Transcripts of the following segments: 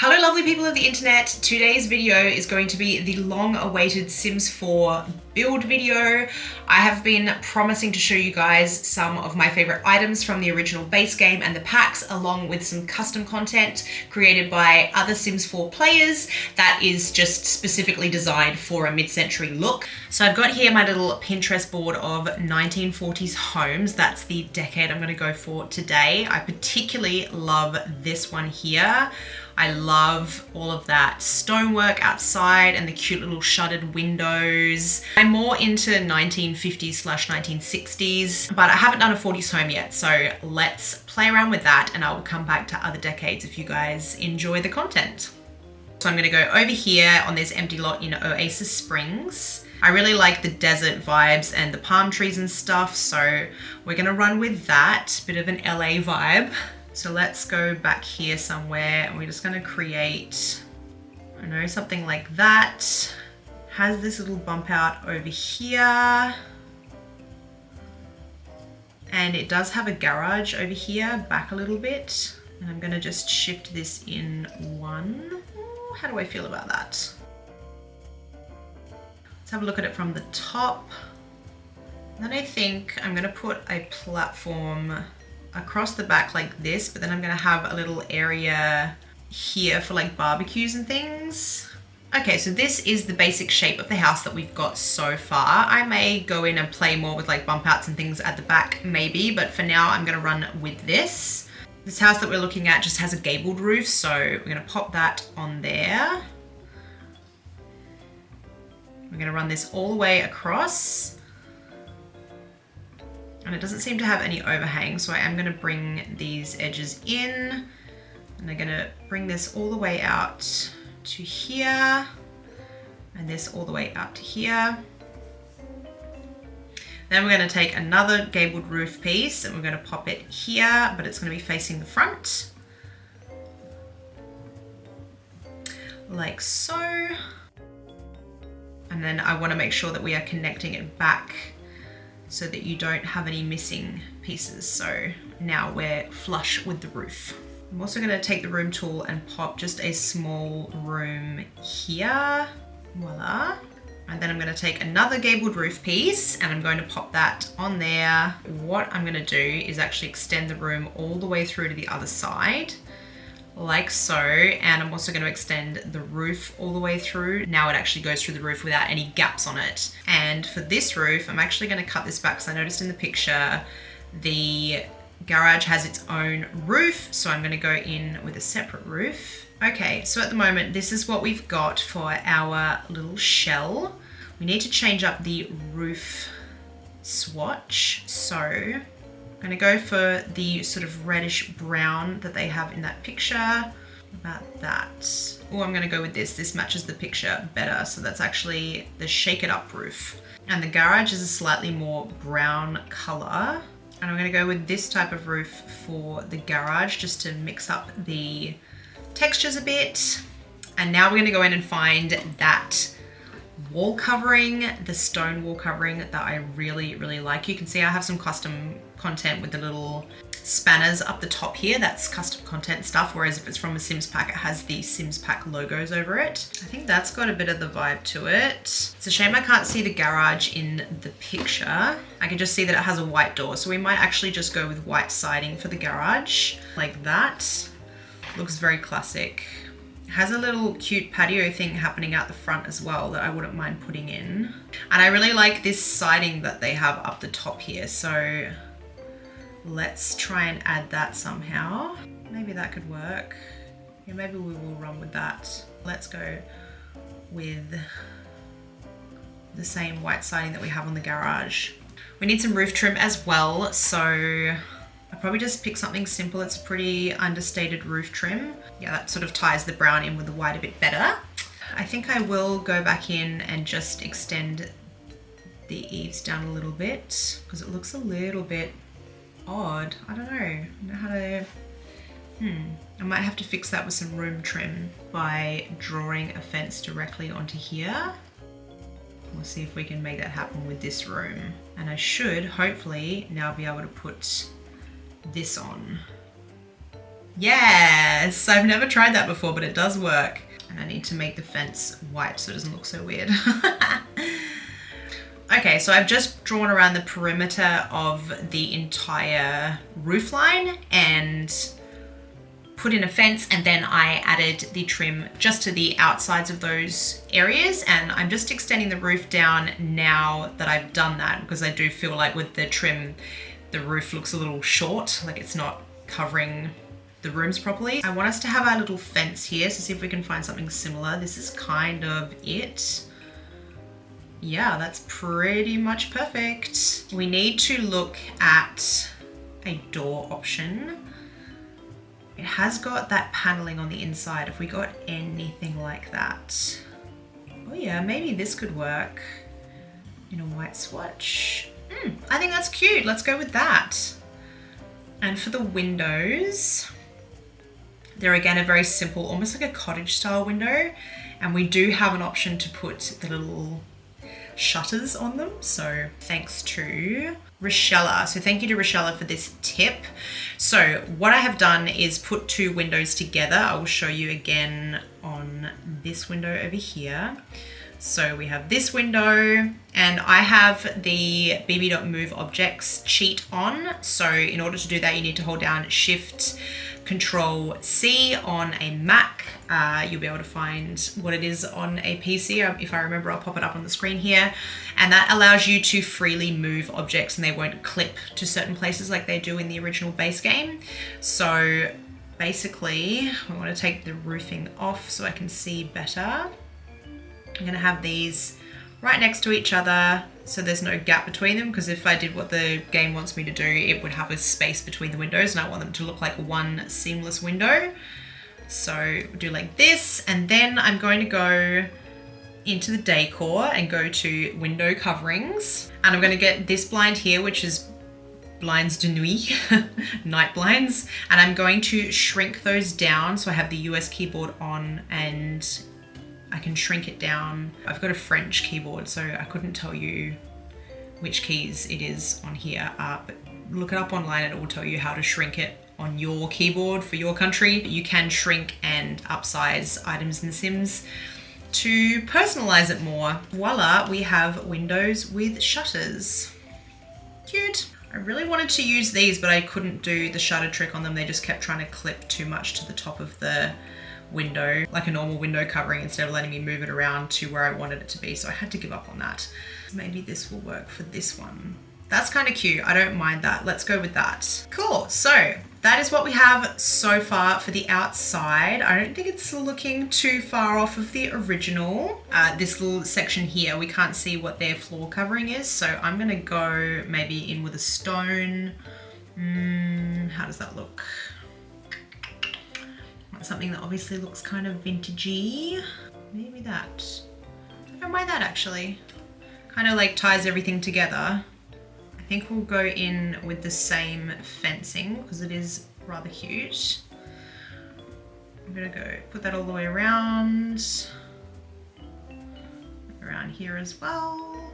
Hello lovely people of the internet. Today's video is going to be the long-awaited Sims 4 build video. I have been promising to show you guys some of my favorite items from the original base game and the packs, along with some custom content created by other Sims 4 players that is just specifically designed for a mid-century look. So I've got here my little Pinterest board of 1940s homes. That's the decade I'm going to go for today. I particularly love this one here. I love all of that stonework outside and the cute little shuttered windows. I'm more into 1950s/1960s, but I haven't done a 40s home yet. So let's play around with that and I will come back to other decades if you guys enjoy the content. So I'm gonna go over here on this empty lot in Oasis Springs. I really like the desert vibes and the palm trees and stuff. So we're gonna run with that, bit of an LA vibe. So let's go back here somewhere and we're just gonna create, I don't know, something like that. Has this little bump out over here. And it does have a garage over here, back a little bit. And I'm gonna just shift this in one. Ooh, how do I feel about that? Let's have a look at it from the top. Then I think I'm gonna put a platform across the back like this, but then I'm gonna have a little area here for like barbecues and things. Okay, so this is the basic shape of the house that we've got so far. I may go in and play more with like bump outs and things at the back maybe, but for now I'm gonna run with this. This house that we're looking at just has a gabled roof, so we're gonna pop that on there. We're gonna run this all the way across. And it doesn't seem to have any overhang, so I am gonna bring these edges in and I'm gonna bring this all the way out to here and this all the way out to here. Then we're gonna take another gabled roof piece and we're gonna pop it here, but it's gonna be facing the front. Like so. And then I wanna make sure that we are connecting it back so that you don't have any missing pieces. So now we're flush with the roof. I'm also gonna take the room tool and pop just a small room here, voila. And then I'm gonna take another gabled roof piece and I'm going to pop that on there. What I'm gonna do is actually extend the room all the way through to the other side, like so, and I'm also going to extend the roof all the way through. Now it actually goes through the roof without any gaps on it. And for this roof, I'm actually going to cut this back because I noticed in the picture the garage has its own roof, so I'm going to go in with a separate roof. Okay, so at the moment this is what we've got for our little shell. We need to change up the roof swatch, so I'm gonna go for the sort of reddish brown that they have in that picture, about that. Oh, I'm gonna go with this. This matches the picture better. So that's actually the shake it up roof. And the garage is a slightly more brown color. And I'm gonna go with this type of roof for the garage just to mix up the textures a bit. And now we're gonna go in and find that wall covering, the stone wall covering that I really, really like. You can see I have some custom content with the little spanners up the top here. That's custom content stuff, whereas if it's from a Sims pack, it has the Sims pack logos over it. I think that's got a bit of the vibe to it. It's a shame I can't see the garage in the picture. I can just see that it has a white door, so we might actually just go with white siding for the garage, like that. Looks very classic. Has a little cute patio thing happening out the front as well that I wouldn't mind putting in. And I really like this siding that they have up the top here. So let's try and add that somehow. Maybe that could work. Yeah, maybe we will run with that. Let's go with the same white siding that we have on the garage. We need some roof trim as well. So I'll probably just pick something simple. It's a pretty understated roof trim. Yeah, that sort of ties the brown in with the white a bit better. I think I will go back in and just extend the eaves down a little bit because it looks a little bit odd. I don't know how to, I might have to fix that with some room trim by drawing a fence directly onto here. We'll see if we can make that happen with this room. And I should hopefully now be able to put this on. Yes, I've never tried that before, but it does work. And I need to make the fence white so it doesn't look so weird. Okay, so I've just drawn around the perimeter of the entire roof line and put in a fence, and then I added the trim just to the outsides of those areas, and I'm just extending the roof down now that I've done that, because I do feel like with the trim the roof looks a little short, like it's not covering the rooms properly. I want us to have our little fence here, so see if we can find something similar. This is kind of it. Yeah, that's pretty much perfect. We need to look at a door option. It has got that paneling on the inside. If we got anything like that. Oh yeah, maybe this could work in a white swatch. I think that's cute. Let's go with that. And for the windows, they're again a very simple, almost like a cottage style window. And we do have an option to put the little shutters on them. So thanks to Rochella. So thank you to Rochella for this tip. So what I have done is put two windows together. I will show you again on this window over here. So we have this window, and I have the bb.move objects cheat on. So in order to do that, you need to hold down Shift Control C on a Mac. You'll be able to find what it is on a PC. If I remember, I'll pop it up on the screen here. And that allows you to freely move objects, and they won't clip to certain places like they do in the original base game. So basically, I want to take the roofing off so I can see better. I'm gonna have these right next to each other so there's no gap between them, because if I did what the game wants me to do, it would have a space between the windows, and I want them to look like one seamless window. So we'll do like this, and then I'm going to go into the decor and go to window coverings, and I'm going to get this blind here, which is blinds de nuit, night blinds, and I'm going to shrink those down so I have the US keyboard on and I can shrink it down. I've got a French keyboard, so I couldn't tell you which keys it is on here, but look it up online and it will tell you how to shrink it on your keyboard for your country. You can shrink and upsize items in The Sims to personalize it more. Voila, we have windows with shutters. Cute. I really wanted to use these, but I couldn't do the shutter trick on them. They just kept trying to clip too much to the top of the window, like a normal window covering, instead of letting me move it around to where I wanted it to be. So I had to give up on that. Maybe this will work for this one. That's kind of cute. I don't mind that. Let's go with that. Cool. So that is what we have so far for the outside. I don't think it's looking too far off of the original. This little section here, we can't see what their floor covering is. So I'm going to go maybe in with a stone. How does that look? Something that obviously looks kind of vintagey. Maybe that. I don't mind that actually. Kind of like ties everything together. I think we'll go in with the same fencing because it is rather cute. I'm gonna go put that all the way around here as well.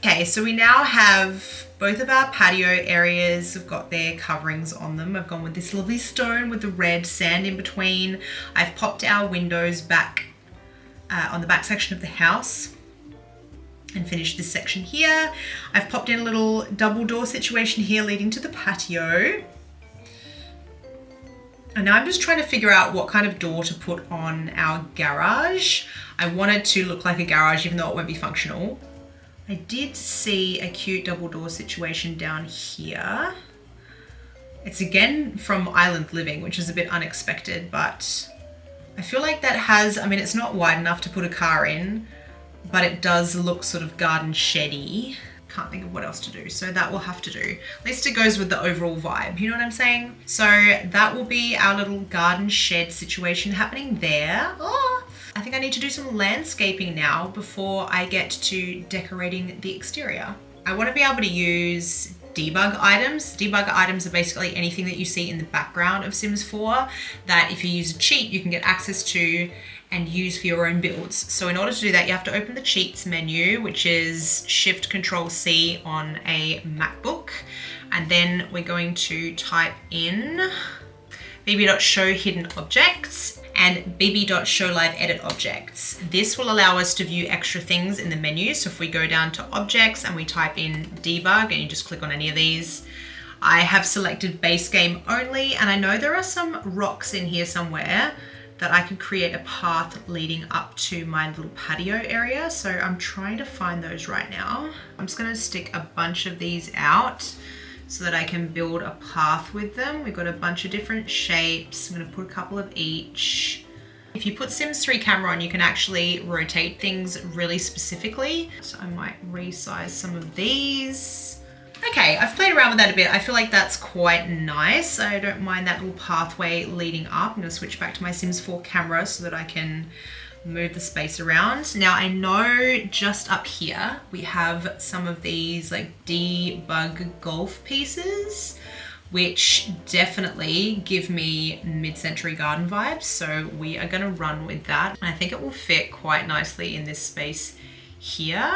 Okay, so we now have both of our patio areas have got their coverings on them. I've gone with this lovely stone with the red sand in between. I've popped our windows back on the back section of the house and finished this section here. I've popped in a little double door situation here leading to the patio. And now I'm just trying to figure out what kind of door to put on our garage. I want it to look like a garage even though it won't be functional. I did see a cute double door situation down here. It's again from Island Living, which is a bit unexpected, but I feel like that has, I mean, it's not wide enough to put a car in, but it does look sort of garden sheddy. Can't think of what else to do, so that will have to do. At least it goes with the overall vibe, you know what I'm saying? So that will be our little garden shed situation happening there. Oh, I think I need to do some landscaping now before I get to decorating the exterior. I want to be able to use debug items. Debug items are basically anything that you see in the background of Sims 4 that if you use a cheat, you can get access to and use for your own builds. So in order to do that, you have to open the cheats menu, which is Shift Control C on a MacBook. And then we're going to type in bb.show hidden objects, and bb.show live edit objects. This will allow us to view extra things in the menu. So if we go down to objects and we type in debug and you just click on any of these, I have selected base game only, and I know there are some rocks in here somewhere that I could create a path leading up to my little patio area. So I'm trying to find those right now. I'm just gonna stick a bunch of these out so that I can build a path with them. We've got a bunch of different shapes. I'm gonna put a couple of each. If you put Sims 3 camera on, you can actually rotate things really specifically. So I might resize some of these. Okay, I've played around with that a bit. I feel like that's quite nice. I don't mind that little pathway leading up. I'm gonna switch back to my Sims 4 camera so that I can move the space around. Now I know just up here, we have some of these like debug golf pieces, which definitely give me mid-century garden vibes. So we are gonna run with that. And I think it will fit quite nicely in this space here.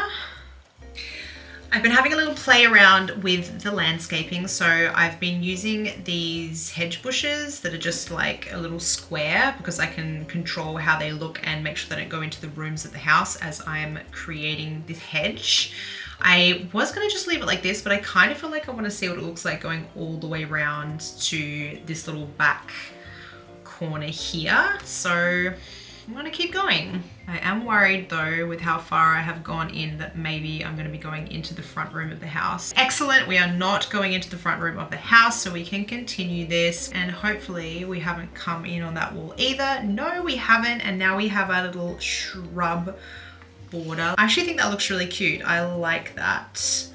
I've been having a little play around with the landscaping. So I've been using these hedge bushes that are just like a little square because I can control how they look and make sure they don't go into the rooms of the house as I'm creating this hedge. I was gonna just leave it like this, but I kind of feel like I want to see what it looks like going all the way around to this little back corner here. So I'm gonna keep going. I am worried though with how far I have gone in that maybe I'm gonna be going into the front room of the house. Excellent, we are not going into the front room of the house, so we can continue this, and hopefully we haven't come in on that wall either. No, we haven't, and now we have our little shrub border. I actually think that looks really cute. I like that.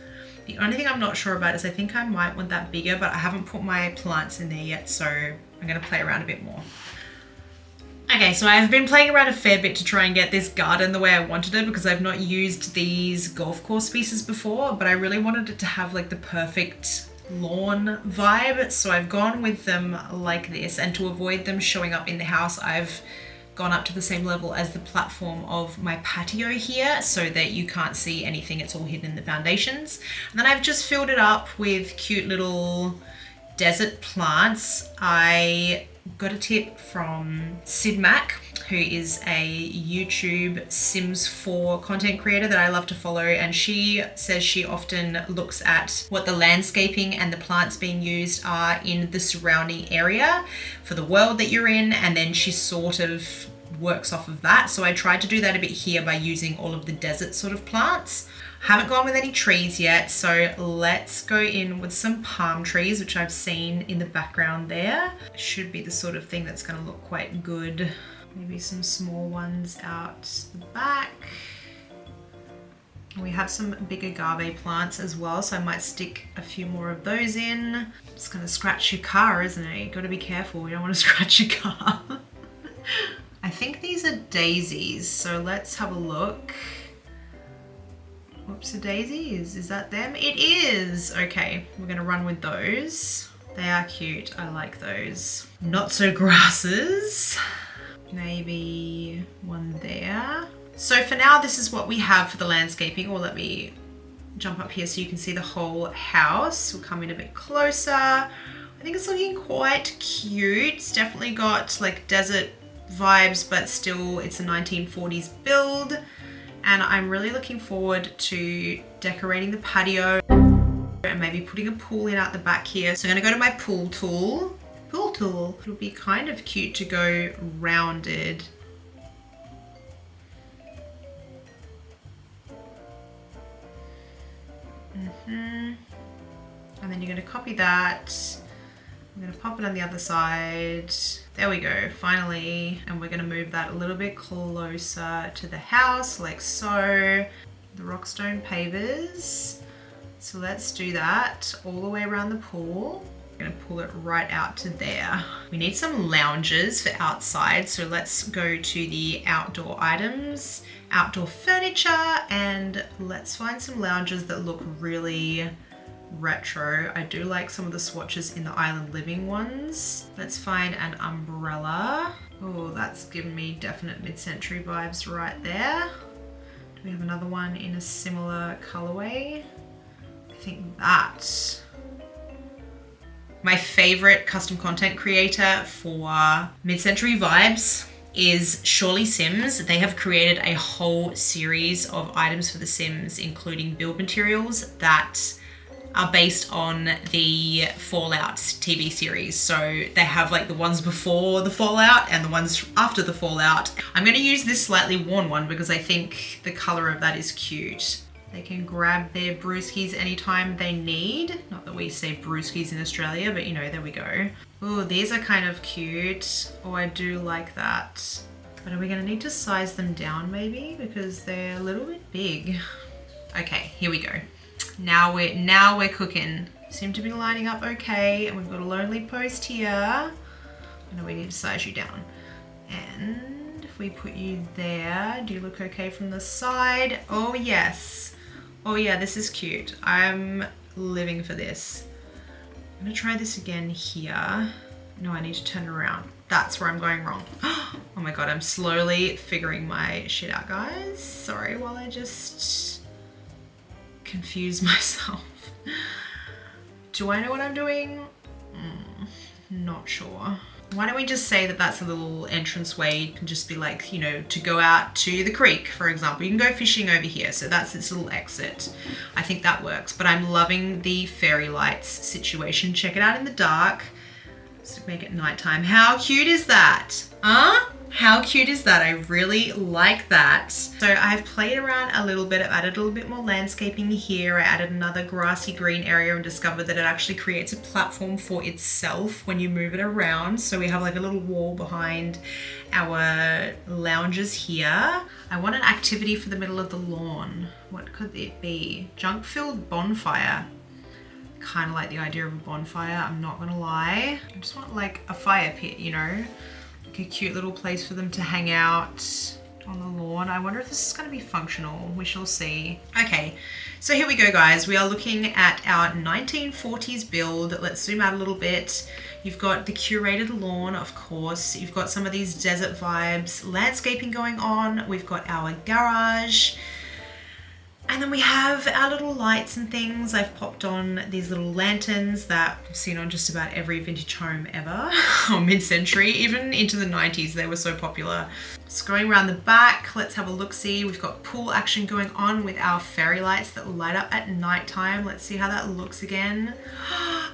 The only thing I'm not sure about is I think I might want that bigger, but I haven't put my plants in there yet, so I'm gonna play around a bit more. Okay, so I've been playing around a fair bit to try and get this garden the way I wanted it because I've not used these golf course pieces before, but I really wanted it to have like the perfect lawn vibe. So I've gone with them like this, and to avoid them showing up in the house, I've gone up to the same level as the platform of my patio here so that you can't see anything. It's all hidden in the foundations. And then I've just filled it up with cute little desert plants. I got a tip from Sid Mac, who is a YouTube Sims 4 content creator that I love to follow, and she says she often looks at what the landscaping and the plants being used are in the surrounding area for the world that you're in, and then she sort of works off of that. So I tried to do that a bit here by using all of the desert sort of plants. Haven't gone with any trees yet, so let's go in with some palm trees, which I've seen in the background there. Should be the sort of thing that's gonna look quite good. Maybe some small ones out the back. We have some big agave plants as well, so I might stick a few more of those in. It's gonna scratch your car, isn't it? You gotta be careful, you don't wanna scratch your car. I think these are daisies, so let's have a look. Whoops, a daisy, is that them? It is! Okay, we're gonna run with those. They are cute, I like those. Not so grasses. Maybe one there. So for now, this is what we have for the landscaping. Or let me jump up here so you can see the whole house. We'll come in a bit closer. I think it's looking quite cute. It's definitely got like desert vibes, but still it's a 1940s build. And I'm really looking forward to decorating the patio and maybe putting a pool in out the back here. So I'm gonna go to my pool tool. It'll be kind of cute to go rounded. And then you're gonna copy that. I'm gonna pop it on the other side. There we go, finally. And we're gonna move that a little bit closer to the house, like so. The rockstone pavers. So let's do that all the way around the pool. I'm gonna pull it right out to there. We need some lounges for outside, so let's go to the outdoor items, outdoor furniture, and let's find some lounges that look really retro. I do like some of the swatches in the island living ones. Let's find an umbrella. Oh, that's giving me definite mid-century vibes right there. Do we have another one in a similar colorway? I think that My favorite custom content creator for mid-century vibes is Surely Sims. They have created a whole series of items for The Sims, including build materials that are based on the Fallout TV series. So they have like the ones before the Fallout and the ones after the Fallout. I'm gonna use this slightly worn one because I think the color of that is cute. They can grab their brewskis anytime they need. Not that we say brewskis in Australia, but you know, there we go. Oh, these are kind of cute. Oh, I do like that. But are we gonna need to size them down maybe? Because they're a little bit big. Okay, here we go. Now we're cooking. Seem to be lining up okay. And we've got a lonely post here. I know we need to size you down. And if we put you there, do you look okay from the side? Oh yes. Oh yeah, this is cute. I'm living for this. I'm gonna try this again here. No, I need to turn it around. That's where I'm going wrong. Oh my God, I'm slowly figuring my shit out, guys. Sorry while I just confuse myself. Do I know what I'm doing? Not sure. Why don't we just say that that's a little entranceway? You can just be like, you know, to go out to the creek, for example. You can go fishing over here. So that's its little exit. I think that works. But I'm loving the fairy lights situation. Check it out in the dark. Let's make it nighttime. How cute is that? Huh? How cute is that? I really like that. So I've played around a little bit. I've added a little bit more landscaping here. I added another grassy green area and discovered that it actually creates a platform for itself when you move it around. So we have like a little wall behind our lounges here. I want an activity for the middle of the lawn. What could it be? Junk-filled bonfire. Kind of like the idea of a bonfire, I'm not gonna lie. I just want like a fire pit, you know? Like a cute little place for them to hang out on the lawn. I wonder if this is gonna be functional. We shall see. Okay, so here we go, guys. We are looking at our 1940s build. Let's zoom out a little bit. You've got the curated lawn, of course. You've got some of these desert vibes, landscaping going on. We've got our garage. And then we have our little lights and things. I've popped on these little lanterns that I've seen on just about every vintage home ever, or mid-century, even into the 90s, they were so popular. So going around the back, let's have a look-see. We've got pool action going on with our fairy lights that light up at nighttime. Let's see how that looks again.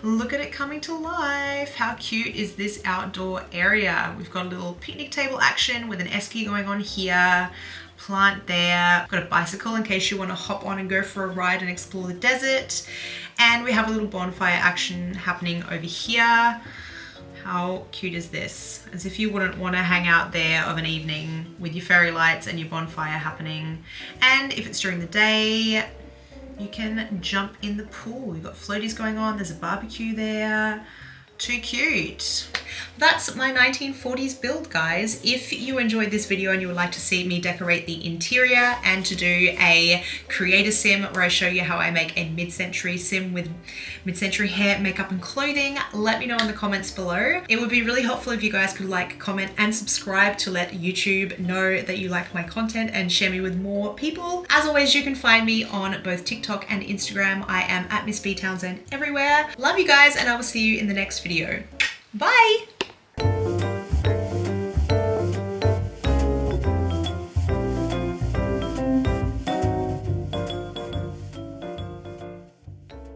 Look at it coming to life. How cute is this outdoor area? We've got a little picnic table action with an esky going on here. Plant there. Got a bicycle in case you want to hop on and go for a ride and explore the desert. And we have a little bonfire action happening over here. How cute is this? As if you wouldn't want to hang out there of an evening with your fairy lights and your bonfire happening. And if it's during the day, you can jump in the pool. You've got floaties going on. There's a barbecue there. Too cute. That's my 1940s build, guys. If you enjoyed this video and you would like to see me decorate the interior and to do a creator sim where I show you how I make a mid-century sim with mid-century hair, makeup and clothing, let me know in the comments below. It would be really helpful if you guys could like, comment and subscribe to let YouTube know that you like my content and share me with more people. As always, you can find me on both TikTok and Instagram. I am at Miss B Townsend everywhere. Love you guys and I will see you in the next video. Bye!